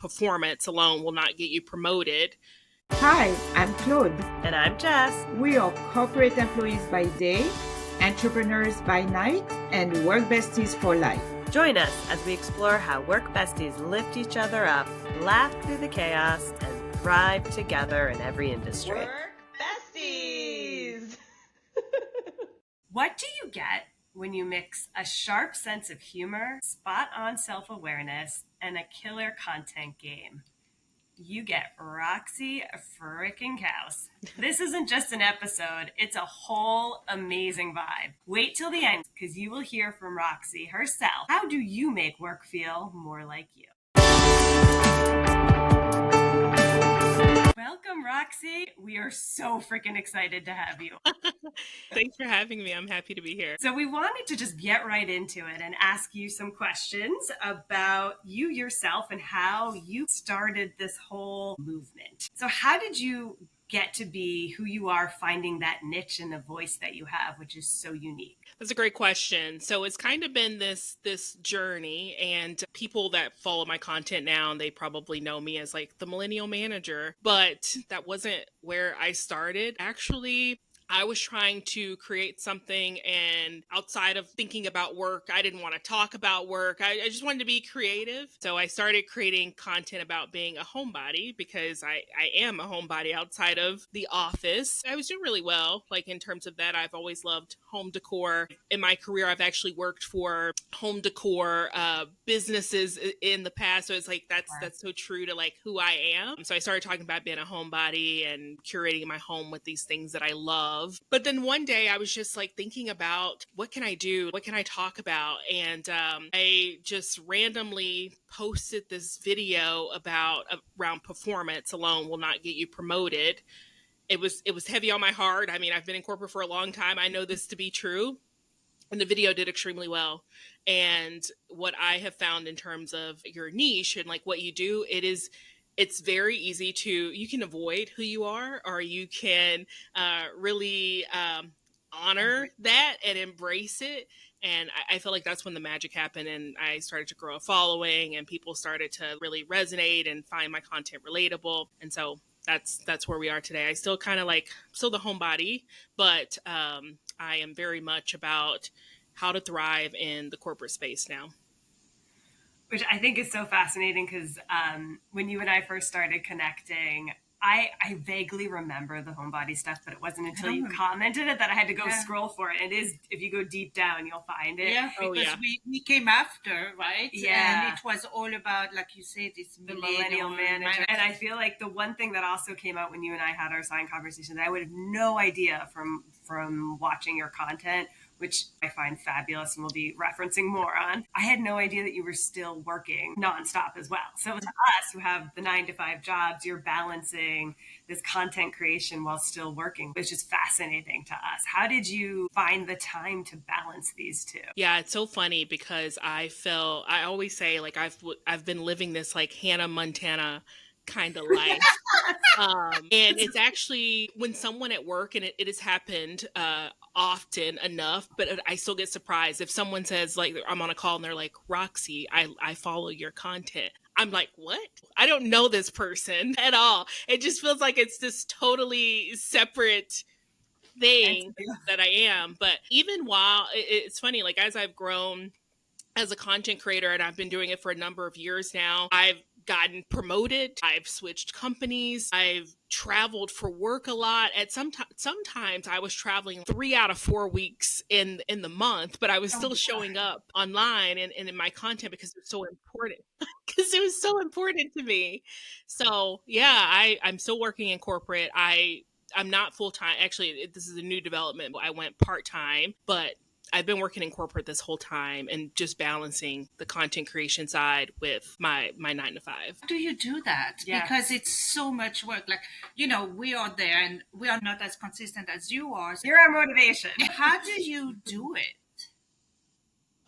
performance alone will not get you promoted. Hi, I'm Claude. And I'm Jess. We are corporate employees by day, entrepreneurs by night, and work besties for life. Join us as we explore how work besties lift each other up, laugh through the chaos, and thrive together in every industry. Work Besties! What do you get when you mix a sharp sense of humor, spot-on self-awareness, and a killer content game? You get Roxy frickin' Couse. This isn't just an episode, it's a whole amazing vibe. Wait till the end, because you will hear from Roxy herself. How do you make work feel more like you? Welcome, Roxy. We are so freaking excited to have you. Thanks for having me. I'm happy to be here. So we wanted to just get right into it and ask you some questions about you yourself and how you started this whole movement. So how did you get to be who you are, finding that niche and the voice that you have, which is so unique? That's a great question. So it's kind of been this journey, and people that follow my content now, they probably know me as like the Millennial Manager, but that wasn't where I started. Actually, I was trying to create something, and outside of thinking about work, I didn't want to talk about work. I just wanted to be creative. So I started creating content about being a homebody, because I am a homebody outside of the office. I was doing really well, like in terms of that. I've always loved home decor. In my career, I've actually worked for home decor businesses in the past. So it's like, that's so true to like who I am. So I started talking about being a homebody and curating my home with these things that I love. But then one day I was just like thinking about, what can I do? What can I talk about? And I just randomly posted this video about around performance alone will not get you promoted. It was heavy on my heart. I mean, I've been in corporate for a long time. I know this to be true. And the video did extremely well. And what I have found in terms of your niche and like what you do, it's very easy you can avoid who you are, or you can really honor that and embrace it. And I feel like that's when the magic happened, and I started to grow a following, and people started to really resonate and find my content relatable. And so that's where we are today. I still kind of still the homebody, but I am very much about how to thrive in the corporate space now. Which I think is so fascinating, because when you and I first started connecting, I vaguely remember the homebody stuff, but it wasn't until you commented it that I had to go scroll for it. It is, if you go deep down, you'll find it. Yeah, because we came after, right? Yeah. And it was all about, like you said, this Millennial Manager. And I feel like the one thing that also came out when you and I had our sign conversation that I would have no idea from watching your content, which I find fabulous and we'll be referencing more on. I had no idea that you were still working nonstop as well. So to us who have the 9-to-5 jobs, you're balancing this content creation while still working, which is fascinating to us. How did you find the time to balance these two? Yeah, it's so funny, because I always say like I've been living this like Hannah Montana kind of life. And it's actually when someone at work, and it has happened often enough, but I still get surprised if someone says, like, I'm on a call and they're like, Roxy, I follow your content. I'm like, what? I don't know this person at all. It just feels like it's this totally separate thing that I am. But even while it's funny, like as I've grown as a content creator, and I've been doing it for a number of years now, I've gotten promoted. I've switched companies. I've traveled for work a lot. At sometimes I was traveling 3 out of 4 weeks in the month, but I was still showing up online and in my content because it's so important. Because it was so important to me. So yeah, I'm still working in corporate. I'm not full time. Actually, this is a new development. I went part time, but I've been working in corporate this whole time and just balancing the content creation side with my 9-to-5. How do you do that? Yeah. Because it's so much work. Like, we are there and we are not as consistent as you are. You're our motivation. How do you do it?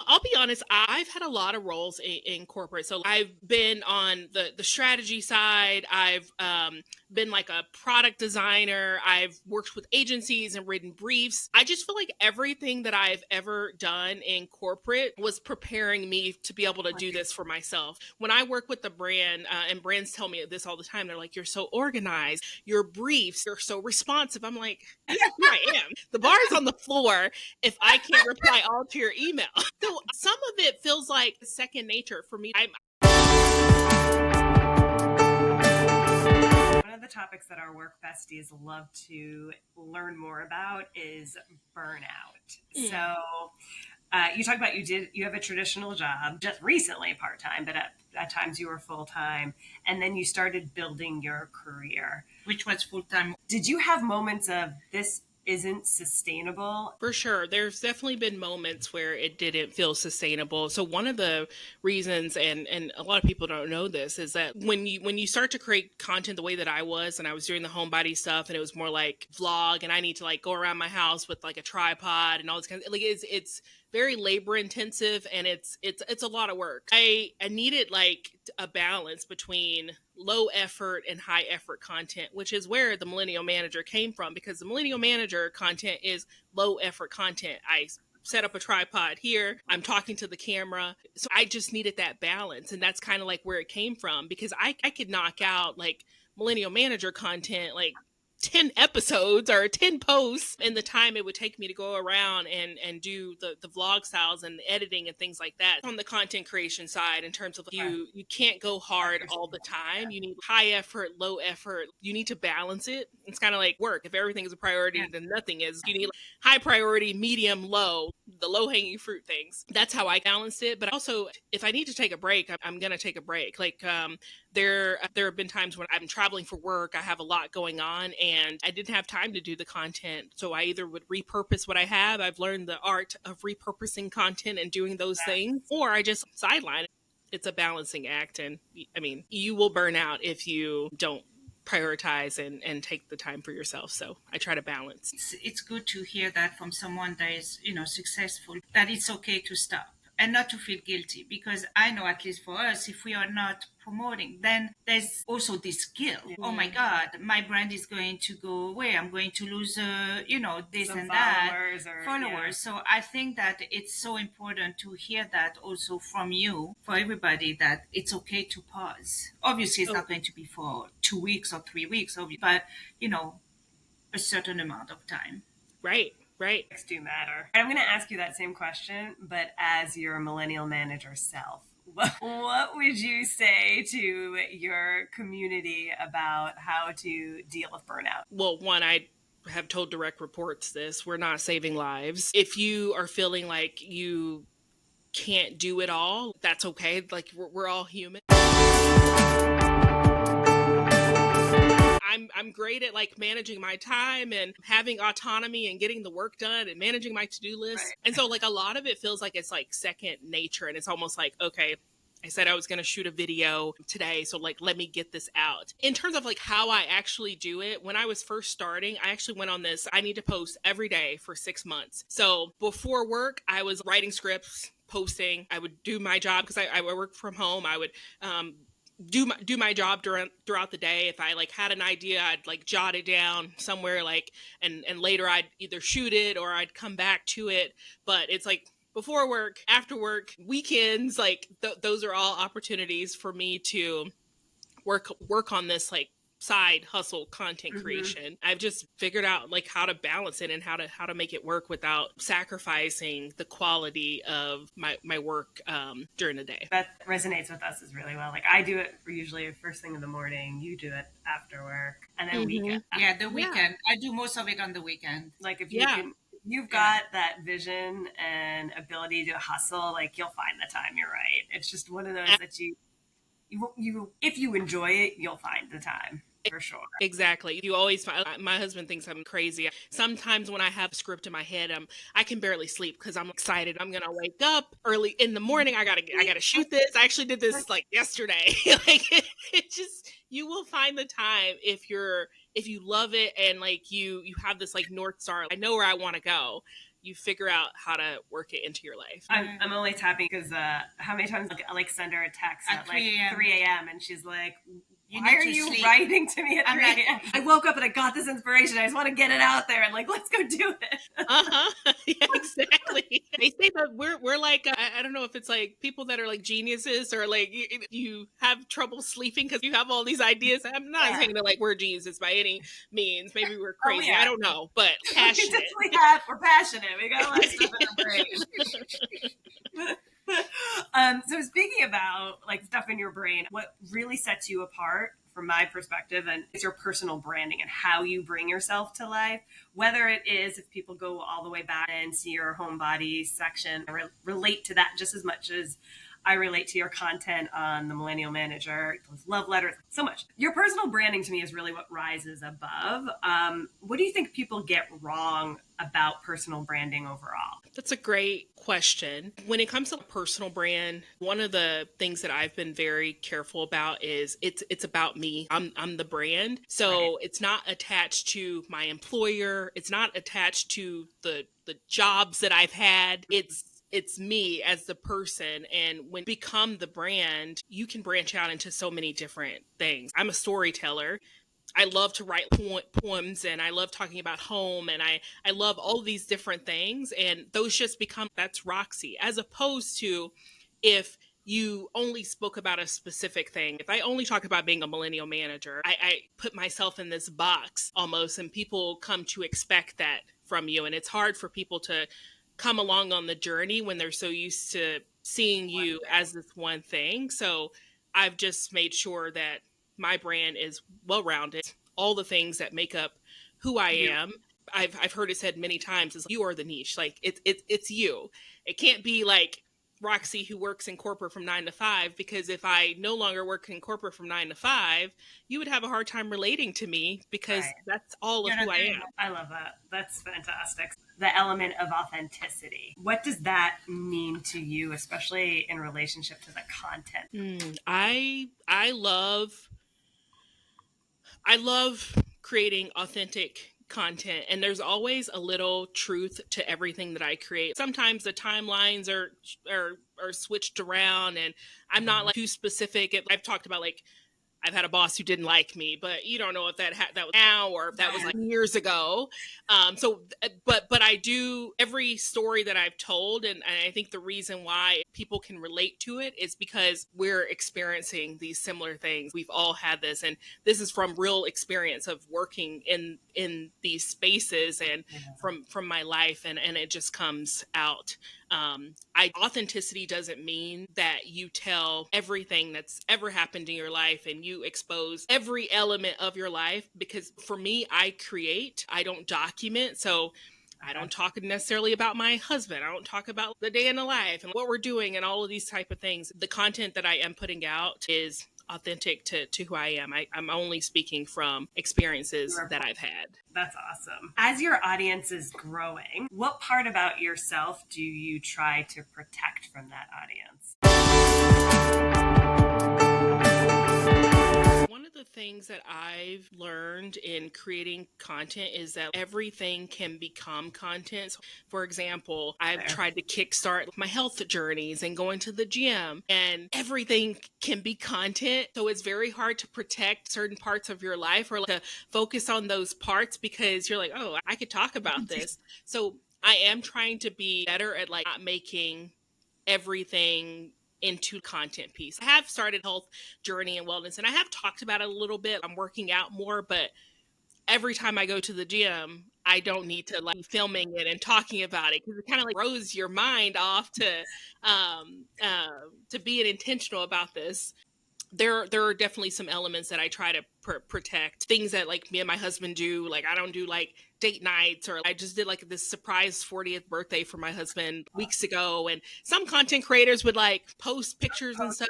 I'll be honest, I've had a lot of roles in corporate. So I've been on the strategy side. I've been like a product designer. I've worked with agencies and written briefs. I just feel like everything that I've ever done in corporate was preparing me to be able to do this for myself. When I work with the brand, and brands tell me this all the time, they're like, "You're so organized, your briefs, you're so responsive." I'm like, yeah, I am. The bar is on the floor if I can't reply all to your email. So some of it feels like second nature for me. One of the topics that our work besties love to learn more about is burnout. So you talked about you have a traditional job, just recently part-time, but at times you were full-time, and then you started building your career. Which was full-time. Did you have moments of this isn't sustainable? For sure. There's definitely been moments where it didn't feel sustainable. So one of the reasons, and a lot of people don't know this, is that when you start to create content the way that I was, and I was doing the Homebody stuff, and it was more like vlog, and I need to like go around my house with like a tripod and all this kind of, like, it's very labor intensive, and it's a lot of work. I needed like a balance between low effort and high effort content, which is where the Millennial Manager came from, because the Millennial Manager content is low effort content. I set up a tripod here, I'm talking to the camera. So I just needed that balance. And that's kind of like where it came from, because I could knock out like Millennial Manager content, like 10 episodes or 10 posts in the time it would take me to go around and do the vlog styles and the editing and things like that. On the content creation side, in terms of you can't go hard all the time. You need high effort, low effort. You need to balance it. It's kind of like work. If everything is a priority, then nothing is. You need high priority, medium, low, the low hanging fruit things. That's how I balanced it. But also, if I need to take a break, I'm going to take a break. Like, there have been times when I'm traveling for work, I have a lot going on, and I didn't have time to do the content. So I either would repurpose what I have. I've learned the art of repurposing content and doing those things, or I just sideline. It's a balancing act. And I mean, you will burn out if you don't prioritize and take the time for yourself. So I try to balance. It's good to hear that from someone that is, successful, that it's okay to stop and not to feel guilty, because I know, at least for us, if we are not promoting, then there's also this guilt. Oh my God, my brand is going to go away. I'm going to lose, this Some and that followers. So I think that it's so important to hear that also from you, for everybody, that it's okay to pause. Obviously, it's not going to be for 2 weeks or 3 weeks, but a certain amount of time. Right. Do matter. I'm going to ask you that same question, but as your Millennial Manager self, what would you say to your community about how to deal with burnout? Well, one, I have told direct reports this. We're not saving lives. If you are feeling like you can't do it all, that's okay. Like, we're all human. I'm great at like managing my time and having autonomy and getting the work done and managing my to-do list. Right. And so like a lot of it feels like it's like second nature, and it's almost like, okay, I said I was going to shoot a video today, so like let me get this out. In terms of like how I actually do it, when I was first starting, I actually went on this, I need to post every day for 6 months. So before work, I was writing scripts, posting. I would do my job because I work from home. I would do my job throughout the day. If I like had an idea, I'd like jot it down somewhere, like and later I'd either shoot it or I'd come back to it. But it's like before work, after work, weekends, like those are all opportunities for me to work on this like side hustle content creation. I've just figured out like how to balance it and how to make it work without sacrificing the quality of my work during the day. That resonates with us is really well. Like I do it usually first thing in the morning. You do it after work, and then weekend. Yeah, the weekend. I do most of it on the weekend. Like if you can, you've got that vision and ability to hustle, like you'll find the time. You're right. It's just one of those that you if you enjoy it, you'll find the time. For sure. Exactly. You always find, my husband thinks I'm crazy. Sometimes when I have a script in my head, I can barely sleep because I'm excited. I'm going to wake up early in the morning. I gotta shoot this. I actually did this like yesterday. Like it just, you will find the time if you love it and like you have this like North Star. I know where I want to go. you figure out how to work it into your life. I'm only tapping because how many times I like send her a text at like 3 a.m. and she's like, why are you writing to me at 3 a.m.? I woke up and I got this inspiration. I just want to get it out there and like, let's go do it. Yeah, exactly. They say that we're like, I don't know if it's like people that are like geniuses or like you have trouble sleeping because you have all these ideas. I'm not saying that like we're geniuses by any means. Maybe we're crazy. I don't know, but passionate. We're passionate. We got a lot of stuff in our brain. So speaking about like stuff in your brain, what really sets you apart from my perspective and it's your personal branding and how you bring yourself to life, whether it is if people go all the way back and see your Homebody section, relate to that just as much as I relate to your content on the Millennial Manager, those love letters, so much. Your personal branding to me is really what rises above. What do you think people get wrong about personal branding overall? That's a great question. When it comes to personal brand, one of the things that I've been very careful about is it's about me. I'm the brand. So It's not attached to my employer. It's not attached to the jobs that I've had. It's me as the person. And when you become the brand, you can branch out into so many different things. I'm a storyteller. I love to write poems and I love talking about home and I love all these different things. And those just become, that's Roxy, as opposed to if you only spoke about a specific thing. If I only talk about being a millennial manager, I put myself in this box almost, and people come to expect that from you. And it's hard for people to come along on the journey when they're so used to seeing you as this one thing. So I've just made sure that my brand is well-rounded. All the things that make up who I am. I've heard it said many times is you are the niche. Like it's you. It can't be like Roxy who works in corporate from 9 to 5, because if I no longer work in corporate from 9 to 5, you would have a hard time relating to me because that's all of who I am. I love that. That's fantastic. The element of authenticity. What does that mean to you, especially in relationship to the content? I love creating authentic content, and there's always a little truth to everything that I create. Sometimes the timelines are switched around and I'm not like too specific. I've talked about like I've had a boss who didn't like me, but you don't know if that was now or if that was like years ago. But I do every story that I've told, and I think the reason why people can relate to it is because we're experiencing these similar things. We've all had this, and this is from real experience of working in these spaces and from my life, and it just comes out. Authenticity doesn't mean that you tell everything that's ever happened in your life and you expose every element of your life, because for me, I create, I don't document. So I don't talk necessarily about my husband. I don't talk about the day in the life and what we're doing and all of these type of things. The content that I am putting out is authentic to who I am. I'm only speaking from experiences that I've had. That's awesome. As your audience is growing, what part about yourself do you try to protect from that audience? One of the things that I've learned in creating content is that everything can become content. So, for example, I've tried to kickstart my health journeys and going to the gym, and everything can be content. So it's very hard to protect certain parts of your life or to focus on those parts because you're like, oh, I could talk about this. So I am trying to be better at like not making everything into content piece. I have started health journey and wellness, and I have talked about it a little bit. I'm working out more, but every time I go to the gym, I don't need to like be filming it and talking about it because it kind of like throws your mind off to being intentional about this. There are definitely some elements that I try to protect. Things that like me and my husband do. Like I don't do like date nights, or I just did like this surprise 40th birthday for my husband weeks ago. And some content creators would like post pictures and stuff.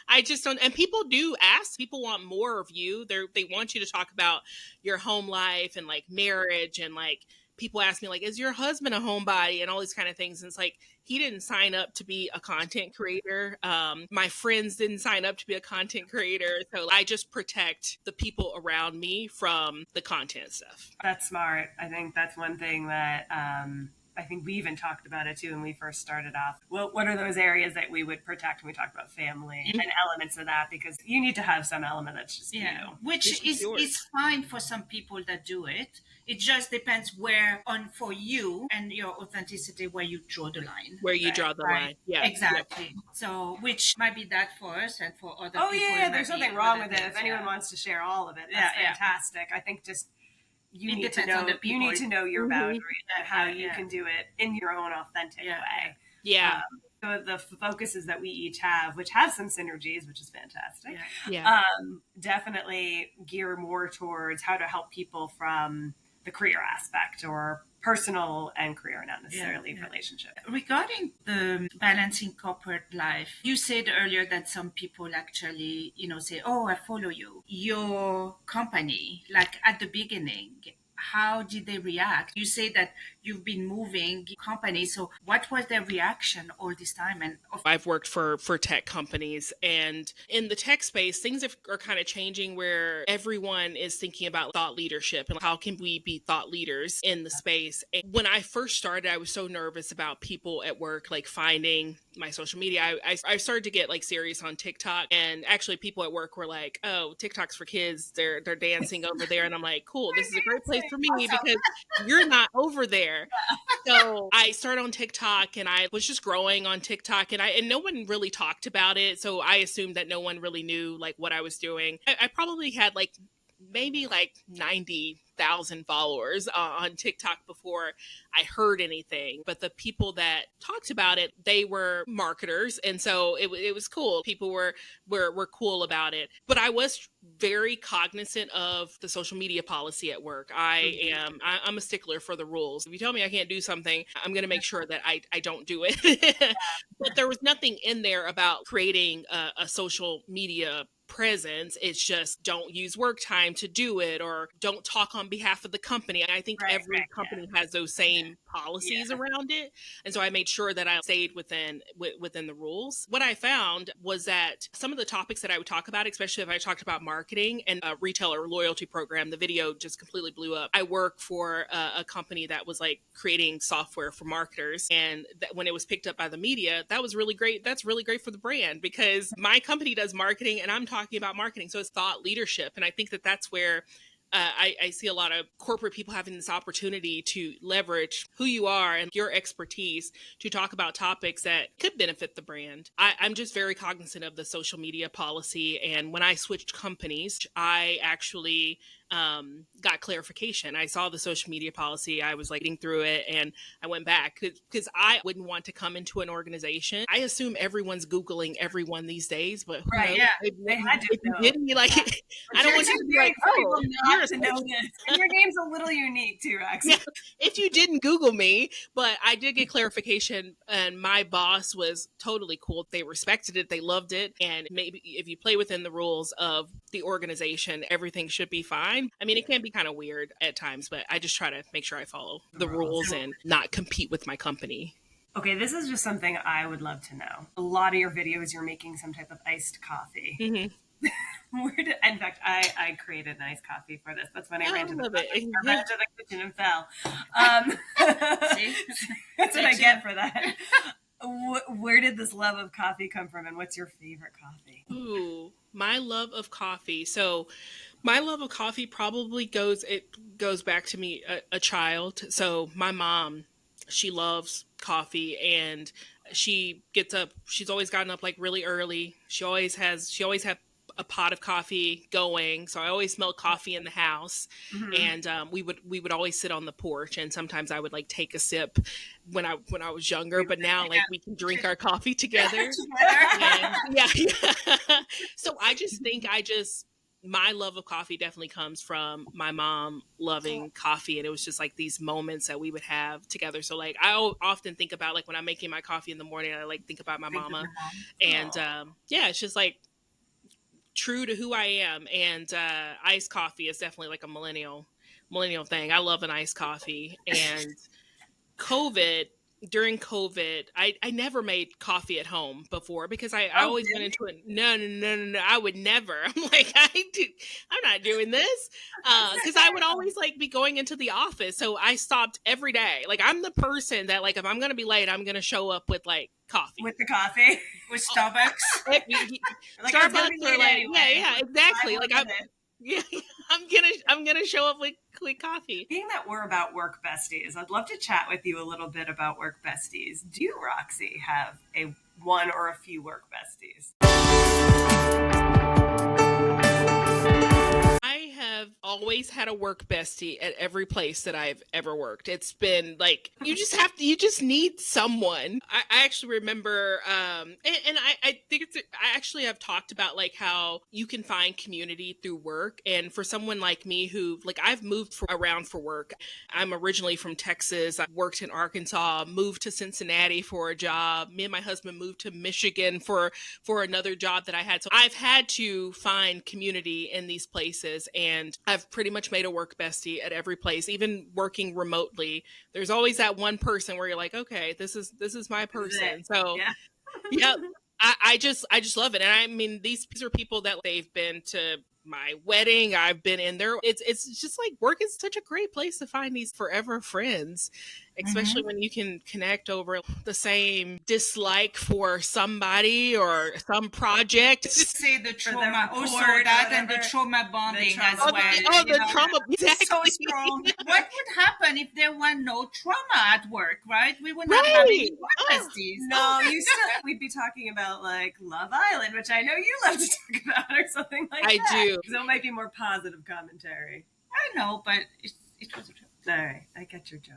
I just don't. And people do ask. People want more of you. They want you to talk about your home life and like marriage, and like people ask me like, is your husband a homebody, and all these kind of things. And it's like, he didn't sign up to be a content creator. My friends didn't sign up to be a content creator. So I just protect the people around me from the content stuff. That's smart. I think that's one thing that I think we even talked about it too when we first started off. Well, what are those areas that we would protect when we talked about family and elements of that? Because you need to have some element that's just you. Which is fine for some people that do it. It just depends where on for you and your authenticity where you draw the line. Where you draw the line. Yeah. Exactly. Yep. So which might be that for us and for other people. Oh yeah, there's nothing wrong with it. If anyone wants to share all of it, that's fantastic. I think just you need to know your boundaries and how you can do it in your own authentic way. Yeah. So the focuses that we each have, which have some synergies, which is fantastic. Definitely gear more towards how to help people from the career aspect or personal and career, not necessarily relationship. Regarding the balancing corporate life, you said earlier that some people actually, say, oh, I follow you. Your company, like at the beginning, how did they react? You say that you've been moving companies. So what was their reaction all this time? And I've worked for tech companies, and in the tech space, things are kind of changing where everyone is thinking about thought leadership and how can we be thought leaders in the space. And when I first started, I was so nervous about people at work, like finding my social media. I started to get like serious on TikTok, and actually people at work were like, oh, TikTok's for kids. They're dancing over there. And I'm like, cool, this is a great place for me because you're not over there. So I started on TikTok, and I was just growing on TikTok, and no one really talked about it. So I assumed that no one really knew like what I was doing. I probably had like maybe like 90,000 followers on TikTok before I heard anything. But the people that talked about it, they were marketers. And so it was cool. People were cool about it. But I was very cognizant of the social media policy at work. I'm a stickler for the rules. If you tell me I can't do something, I'm going to make sure that I don't do it. But there was nothing in there about creating a social media presence. It's just don't use work time to do it, or don't talk on behalf of the company. I think every company has those same policies around it. And so I made sure that I stayed within the rules. What I found was that some of the topics that I would talk about, especially if I talked about marketing and a retailer loyalty program, the video just completely blew up. I work for a company that was like creating software for marketers. And that when it was picked up by the media, that was really great. That's really great for the brand because my company does marketing and I'm talking about marketing. So it's thought leadership. And I think that that's where I see a lot of corporate people having this opportunity to leverage who you are and your expertise to talk about topics that could benefit the brand. I'm just very cognizant of the social media policy. And when I switched companies, I actually got clarification. I saw the social media policy. I was like reading through it and I went back because I wouldn't want to come into an organization. I assume everyone's Googling everyone these days, but who knows? If you didn't, like, I don't want you to be like, oh, to know this. And your name's a little unique too, Roxy. Yeah, if you didn't Google me, but I did get clarification and my boss was totally cool. They respected it. They loved it. And maybe if you play within the rules of the organization, everything should be fine. I mean, it can be kind of weird at times, but I just try to make sure I follow the rules and not compete with my company. Okay, this is just something I would love to know. A lot of your videos, you're making some type of iced coffee. Mm-hmm. In fact, I created an iced coffee for this. That's when I ran to the kitchen and fell. See? That's what I get for that. Where did this love of coffee come from, and what's your favorite coffee? Ooh, my love of coffee. So my love of coffee probably goes back to me a child. So my mom, she loves coffee and she gets up. She's always gotten up like really early. She always had a pot of coffee going. So I always smelled coffee in the house. Mm-hmm. And we would always sit on the porch. And sometimes I would like take a sip when I was younger, but now like we can drink our coffee together. So I just think my love of coffee definitely comes from my mom loving coffee. And it was just like these moments that we would have together. So like, I often think about like when I'm making my coffee in the morning, I like think about my mama. And it's just like true to who I am. And iced coffee is definitely like a millennial thing. I love an iced coffee. And COVID during COVID, I never made coffee at home before because I Oh, always went really? into it. No, I would never. I'm like, I'm not doing this. Because I would always like be going into the office. So I stopped every day. Like I'm the person that like, if I'm going to be late, I'm going to show up with like coffee. With the coffee. With Starbucks. Like, I was gonna Starbucks be or late like, anyway. yeah, Five exactly. more Like I'm, minutes. yeah, I'm gonna show up with quick coffee. Being that we're about work besties, I'd love to chat with you a little bit about work besties. Do you, Roxy, have a one or a few work besties? I have always had a work bestie at every place that I've ever worked. It's been like you just need someone. I actually remember, I think I actually have talked about like how you can find community through work. And for someone like me who like I've moved around for work. I'm originally from Texas. I worked in Arkansas, moved to Cincinnati for a job. Me and my husband moved to Michigan for another job that I had. So I've had to find community in these places, and I've pretty much made a work bestie at every place, even working remotely. There's always that one person where you're like, okay, this is my This is it. person. So Yeah. yeah, I just love it. And I mean, these are people that they've been to my wedding. I've been in there. It's just like work is such a great place to find these forever friends, especially Mm-hmm. when you can connect over the same dislike for somebody or some project. It's just Say the For the trauma, also report or that and the whatever. trauma bonding trauma as oh, well. bonding. oh, You the know, trauma it's so exactly. strong. What would happen if there were no trauma at work, right? We would not have Right. any work Oh, besties. No, you still, we'd be talking about like Love Island, which I know you love to talk about, or something like I that. do. So it might be more positive commentary. I know, but it was a joke. All right, I get your joke.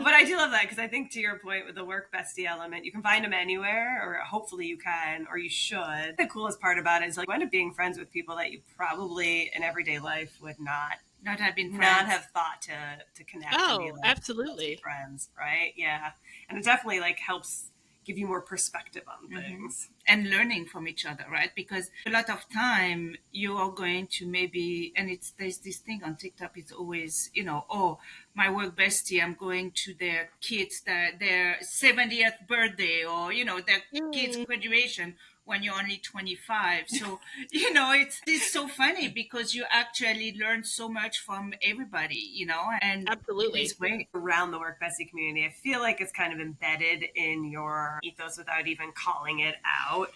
But I do love that because I think to your point with the work bestie element, you can find them anywhere, or hopefully you can, or you should. The coolest part about it is like you end up being friends with people that you probably in everyday life would Not have been not friends. have thought to connect and be Oh, like absolutely. friends, right? Yeah, and it definitely like helps give you more perspective on things. And learning from each other, right? Because a lot of time you are going to maybe, and there's this thing on TikTok. It's always, oh, my work bestie, I'm going to their kids, their 70th birthday, or their kids' Mm, graduation when you're only 25. So it's so funny because you actually learn so much from everybody, and it is absolutely. great. Around the work bestie community, I feel like it's kind of embedded in your ethos without even calling it out.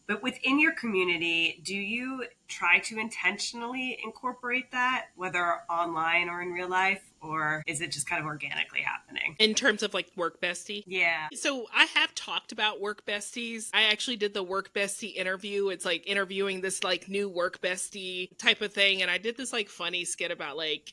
But within your community, do you try to intentionally incorporate that, whether online or in real life, or is it just kind of organically happening? In terms of like work bestie. Yeah. So I have talked about work besties. I actually did the work bestie interview. It's like interviewing this like new work bestie type of thing. And I did this like funny skit about like,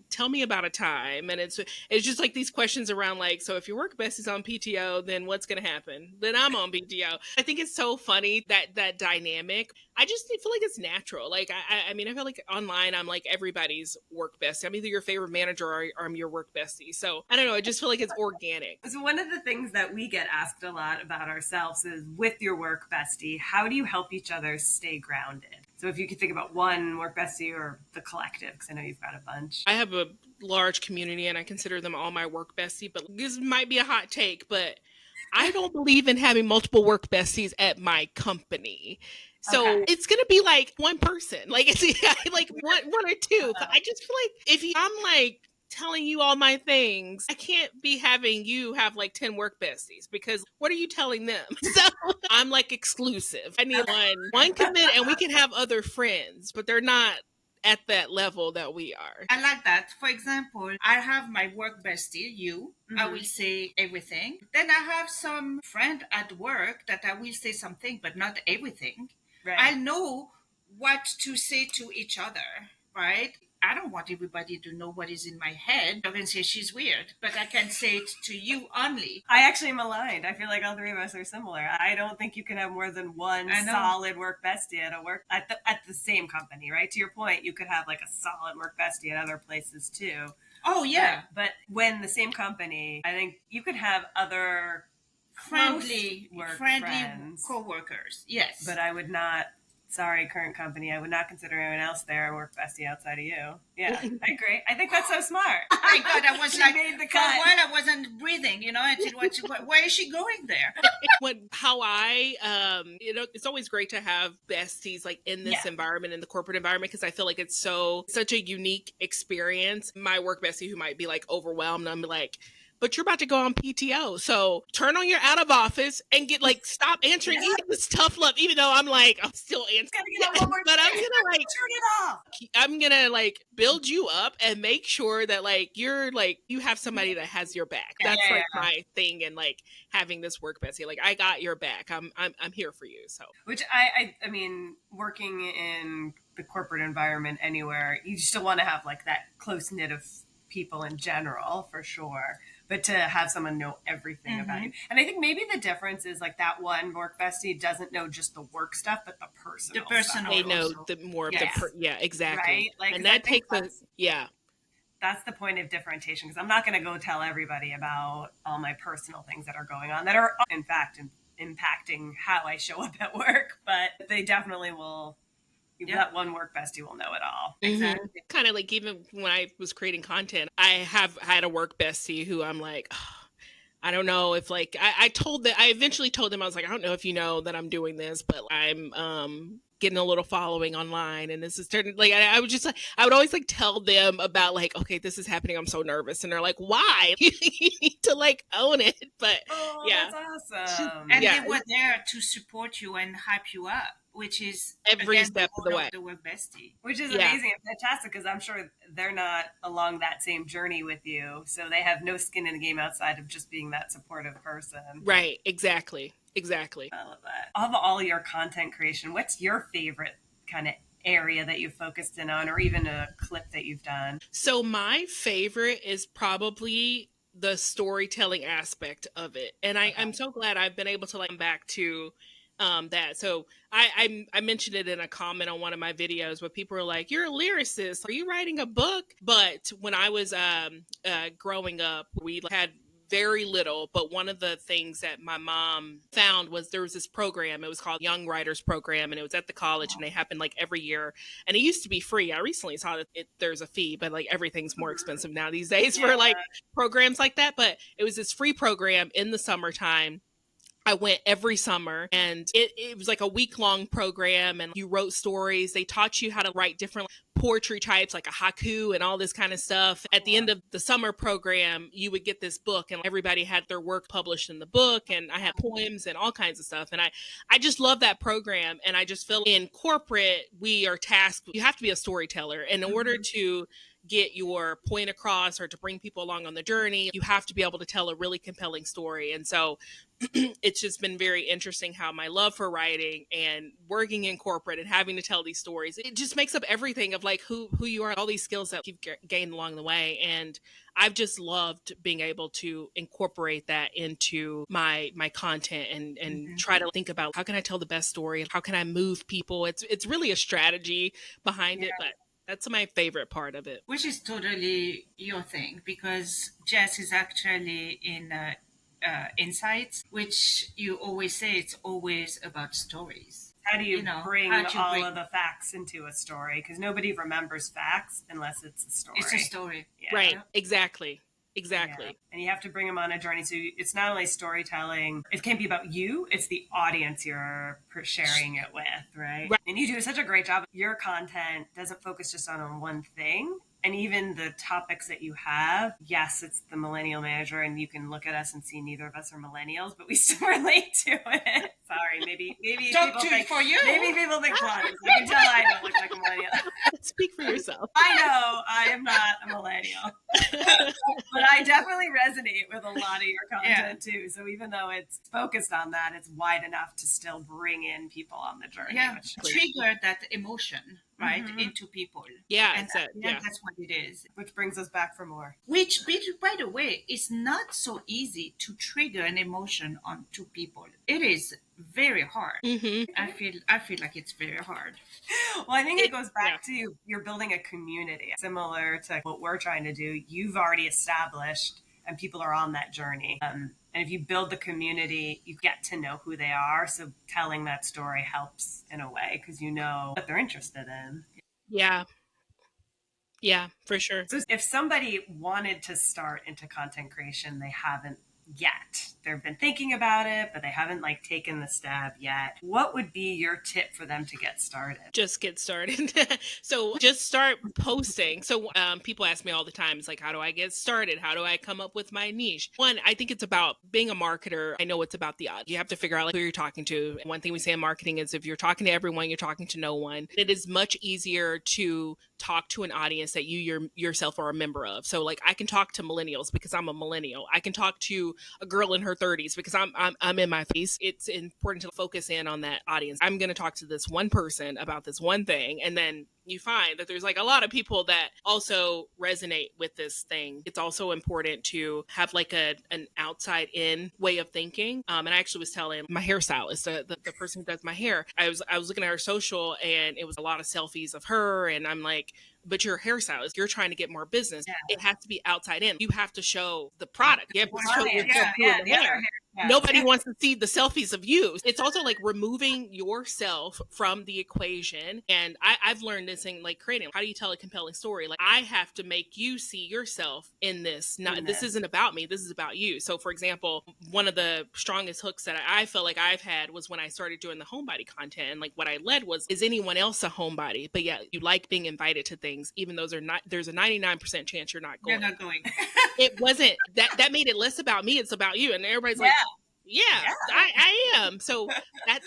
tell me about a time. And it's just like these questions around like, so if your work bestie's on PTO, then what's gonna happen? Then I'm on PTO. I think it's so funny that dynamic. I just feel like it's natural. Like I mean, I feel like online I'm like everybody's work bestie. I'm either your favorite manager or I'm your work bestie. So I don't know. I just feel like it's organic. So one of the things that we get asked a lot about ourselves is with your work bestie, how do you help each other stay grounded? So if you could think about one work bestie or the collective, because I know you've got a bunch. I have a large community and I consider them all my work bestie, but this might be a hot take, but I don't believe in having multiple work besties at my company. So Okay. it's gonna be like one person, like it's like one or two. But I just feel like I'm like telling you all my things, I can't be having you have like 10 work besties because what are you telling them? So I'm like exclusive. I need one commit and we can have other friends, but they're not at that level that we are. I like that. For example, I have my work bestie, you. I Mhm. will say everything. Then I have some friend at work that I will say something, but not everything. I Right. know what to say to each other, right? I don't want everybody to know what is in my head. I can say she's weird, but I can say it to you only. I actually am aligned. I feel like all three of us are similar. I don't think you can have more than one I know. solid work bestie at a work at the same company, right? To your point, you could have like a solid work bestie at other places too. Oh, yeah. But when the same company, I think you could have other Friendly close work friendly friends, co-workers. Yes. but I would not sorry, current company, I would not consider anyone else there a work bestie outside of you. Yeah, I agree. I think that's so smart. Oh my God, I was like, made the for a cut. while I wasn't breathing, I said, why is she going there? How I it's always great to have besties like in this environment, in the corporate environment, because I feel like it's such a unique experience. My work bestie who might be like overwhelmed, I'm like, but you're about to go on PTO. So turn on your out of office and stop answering this tough love, even though I'm still answering. But I'm going to turn it off. I'm going to build you up and make sure that you're you have somebody that has your back. That's my thing. And having this work bestie, I got your back. I'm here for you. So, which I mean, working in the corporate environment anywhere, you still want to have that close knit of people in general, for sure. But to have someone know everything about you. And I think maybe the difference is that one work bestie doesn't know just the work stuff, but the personal stuff. They know the more of exactly. Right? And that takes that's the point of differentiation, because I'm not going to go tell everybody about all my personal things that are going on that are, in fact, impacting how I show up at work. But they definitely will. That one work bestie will know it all. Exactly. Kind of even when I was creating content, I have had a work bestie who I'm I don't know if I eventually told them, I was I don't know if you know that I'm doing this, but I'm getting a little following online, and this is turning I would just I would always tell them about okay, this is happening, I'm so nervous, and they're like, why? You need to own it. But that's awesome. And they were there to support you and hype you up, which is every step of the way. The work bestie, which is amazing and fantastic, because I'm sure they're not along that same journey with you, so they have no skin in the game outside of just being that supportive person. Right. Exactly. I love that. Of all your content creation, what's your favorite kind of area that you've focused in on, or even a clip that you've done? So my favorite is probably the storytelling aspect of it, and I'm so glad I've been able to come back to that. So I mentioned it in a comment on one of my videos where people were like, you're a lyricist, are you writing a book? But when I was growing up, we had very little, but one of the things that my mom found was there was this program. It was called Young Writers Program, and it was at the college, and they happened every year, and it used to be free. I recently saw that there's a fee, but everything's more expensive now these days for programs like that. But it was this free program in the summertime. I went every summer, and it was a week-long program, and you wrote stories. They taught you how to write different poetry types, like a haiku and all this kind of stuff. At the end of the summer program, you would get this book, and everybody had their work published in the book, and I had poems and all kinds of stuff. And I just love that program, and I just feel in corporate, we are tasked, you have to be a storyteller. In order to get your point across or to bring people along on the journey, you have to be able to tell a really compelling story. And so it's just been very interesting how my love for writing and working in corporate and having to tell these stories, it just makes up everything of who you are, all these skills that you've gained along the way. And I've just loved being able to incorporate that into my content and try to think about, how can I tell the best story? How can I move people? It's really a strategy behind it, but that's my favorite part of it. Which is totally your thing, because Jess is actually in insights, which you always say it's always about stories. How do you bring all of the facts into a story? Because nobody remembers facts unless it's a story. It's a story. Yeah. Right. Exactly. Yeah. And you have to bring them on a journey. So it's not only storytelling, it can't be about you, it's the audience you're sharing it with, right? And you do such a great job. Your content doesn't focus just on one thing. And even the topics that you have, yes, it's the Millennial Manager, and you can look at us and see neither of us are millennials, but we still relate to it. Sorry, maybe people think for you. Maybe people think I can tell I don't look like a millennial. Speak for yourself. I know I am not a millennial, but I definitely resonate with a lot of your content too. So even though it's focused on that, it's wide enough to still bring in people on the journey. Yeah, trigger that emotion. Right, into people. Yeah, and that's what it is. Which brings us back for more. Which, by the way, is not so easy to trigger an emotion onto people. It is very hard. I feel like it's very hard. Well, I think it goes back to you're building a community similar to what we're trying to do. You've already established, and people are on that journey. And if you build the community, you get to know who they are. So telling that story helps in a way because you know what they're interested in. Yeah. Yeah, for sure. So if somebody wanted to start into content creation, they haven't yet. They've been thinking about it, but they haven't like taken the stab yet. What would be your tip for them to get started? Just get started. So just start posting. So people ask me all the time, it's like, how do I get started? How do I come up with my niche? One, I think it's about being a marketer. I know it's about the audience. You have to figure out like who you're talking to. And one thing we say in marketing is if you're talking to everyone, you're talking to no one. It is much easier to talk to an audience that you yourself are a member of. So like I can talk to millennials because I'm a millennial. I can talk to a girl in her 30s because I'm in my 50s. It's important to focus in on that audience. I'm going to talk to this one person about this one thing, and then you find that there's like a lot of people that also resonate with this thing. It's also important to have like an outside in way of thinking. And I actually was telling my hairstylist, the person who does my hair, I was looking at her social and it was a lot of selfies of her, and I'm like, but you're a hairstylist, you're trying to get more business. Yeah. It has to be outside in. You have to show the product. You have to show yourself doing the hair. Yeah. Nobody wants to see the selfies of you. It's also like removing yourself from the equation. And I've learned this in like creating. How do you tell a compelling story? Like I have to make you see yourself in this. This isn't about me. This is about you. So for example, one of the strongest hooks that I felt like I've had was when I started doing the homebody content. And like what I led was, is anyone else a homebody? But yeah, you like being invited to things, even though there's a 99% chance you're not going. You're not going. It wasn't that made it less about me. It's about you. And everybody's like, yeah. I am. So that's,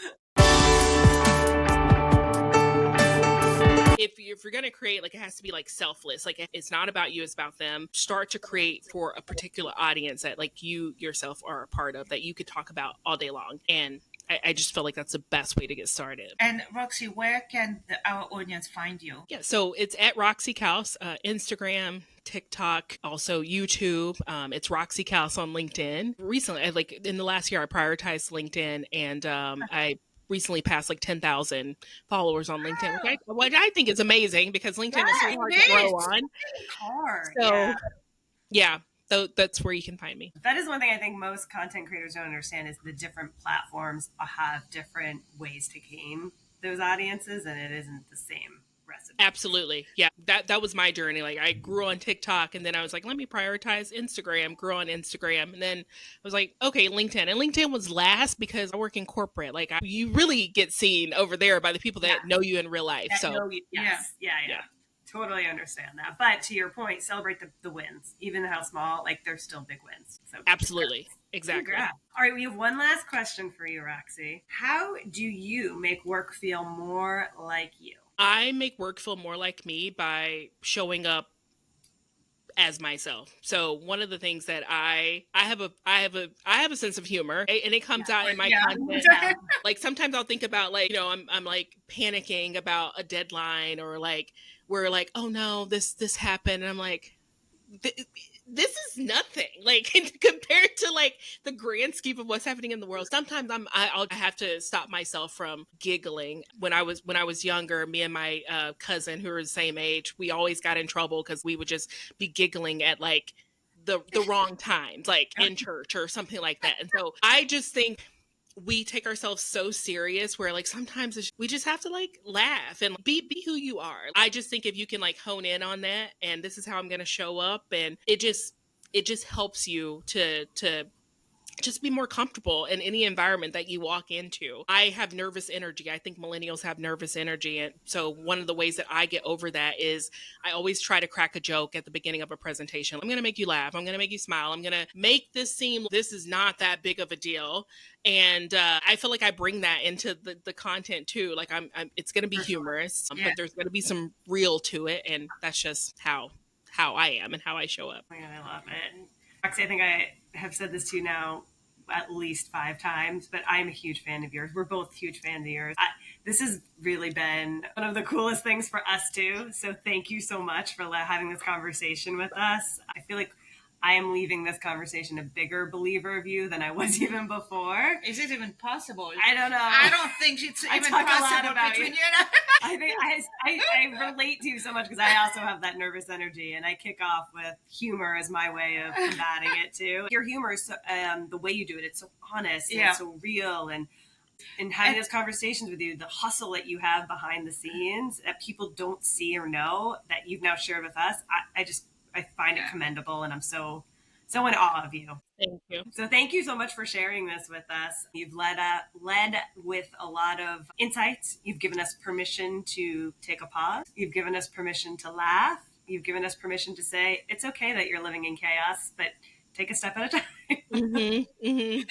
if you're going to create, like, it has to be like selfless. Like it's not about you, it's about them. Start to create for a particular audience that like you yourself are a part of, that you could talk about all day long. And I just feel like that's the best way to get started. And Roxy, where can our audience find you? Yeah, so it's at Roxy Couse, Instagram, TikTok, also YouTube. It's Roxy Couse on LinkedIn. Recently, like in the last year, I prioritized LinkedIn, and I recently passed like 10,000 followers on LinkedIn, which I think is amazing because LinkedIn is so hard to grow on. So, yeah. So that's where you can find me. That is one thing I think most content creators don't understand is the different platforms have different ways to gain those audiences, and it isn't the same recipe. Absolutely. Yeah. That was my journey. Like I grew on TikTok, and then I was like, let me prioritize Instagram, grew on Instagram. And then I was like, okay, LinkedIn. And LinkedIn was last because I work in corporate. Like you really get seen over there by the people that know you in real life. Yeah. Totally understand that. But to your point, celebrate the wins, even how small, like they're still big wins. So absolutely. Exactly. Congrats. All right. We have one last question for you, Roxy. How do you make work feel more like you? I make work feel more like me by showing up as myself. So one of the things that I have a sense of humor, and it comes out in my content. Like sometimes I'll think about like, I'm like panicking about a deadline, or like we're like, oh no, this happened, and I'm like, this is nothing like compared to like the grand scheme of what's happening in the world. Sometimes I have to stop myself from giggling. When I was younger, me and my cousin, who were the same age, we always got in trouble because we would just be giggling at like the wrong times, like in church or something like that. And so I just think we take ourselves so serious where like sometimes we just have to like laugh and be who you are. I just think if you can like hone in on that, and this is how I'm going to show up, and it just helps you to just be more comfortable in any environment that you walk into. I have nervous energy. I think millennials have nervous energy. And so one of the ways that I get over that is I always try to crack a joke at the beginning of a presentation. I'm going to make you laugh. I'm going to make you smile. I'm going to make this seem this is not that big of a deal. And I feel like I bring that into the content too. Like it's going to be humorous, but there's going to be some real to it. And that's just how I am and how I show up. I love it. Roxy, I think I have said this to you now at least 5 times, but I'm a huge fan of yours. We're both huge fans of yours. This has really been one of the coolest things for us too. So thank you so much for having this conversation with us. I feel like I am leaving this conversation a bigger believer of you than I was even before. Is it even possible? I don't know. I don't think it's even talk a lot possible about between you. you and I. I think I relate to you so much because I also have that nervous energy, and I kick off with humor as my way of combating it too. Your humor is so, the way you do it, it's so honest and it's so real, and having those conversations with you, the hustle that you have behind the scenes that people don't see or know that you've now shared with us, I find it commendable, and I'm so in awe of you. Thank you. So thank you so much for sharing this with us. You've led with a lot of insights. You've given us permission to take a pause. You've given us permission to laugh. You've given us permission to say, it's okay that you're living in chaos, but take a step at a time. Mm-hmm, mm-hmm.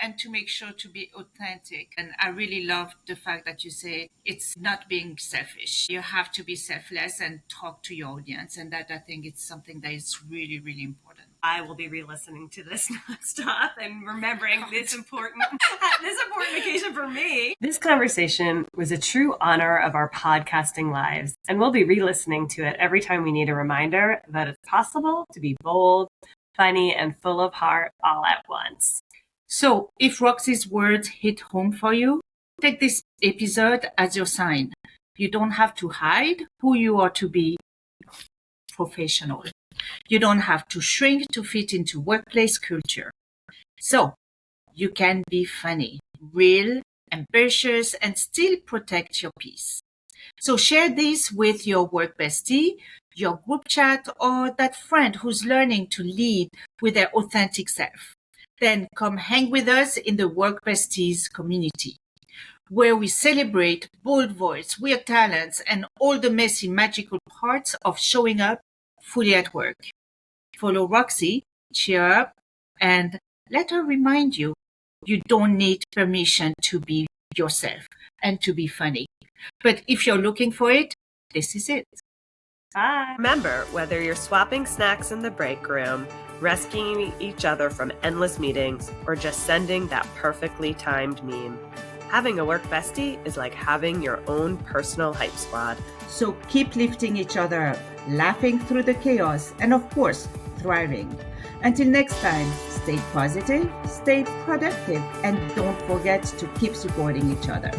And to make sure to be authentic. And I really love the fact that you say it's not being selfish. You have to be selfless and talk to your audience. And that, I think, it's something that is really, really important. I will be re-listening to this nonstop and remembering this important occasion for me. This conversation was a true honor of our podcasting lives, and we'll be re-listening to it every time we need a reminder that it's possible to be bold, funny, and full of heart all at once. So if Roxy's words hit home for you, take this episode as your sign. You don't have to hide who you are to be professional. You don't have to shrink to fit into workplace culture. So you can be funny, real, ambitious, and still protect your peace. So share this with your work bestie, your group chat, or that friend who's learning to lead with their authentic self. Then come hang with us in the Work Besties community, where we celebrate bold voice, weird talents, and all the messy, magical parts of showing up fully at work. Follow Roxy, cheer up, and let her remind you, you don't need permission to be yourself and to be funny. But if you're looking for it, this is it. Bye. Remember, whether you're swapping snacks in the break room, rescuing each other from endless meetings, or just sending that perfectly timed meme, having a work bestie is like having your own personal hype squad. So keep lifting each other up, laughing through the chaos, and of course, thriving. Until next time, stay positive, stay productive, and don't forget to keep supporting each other.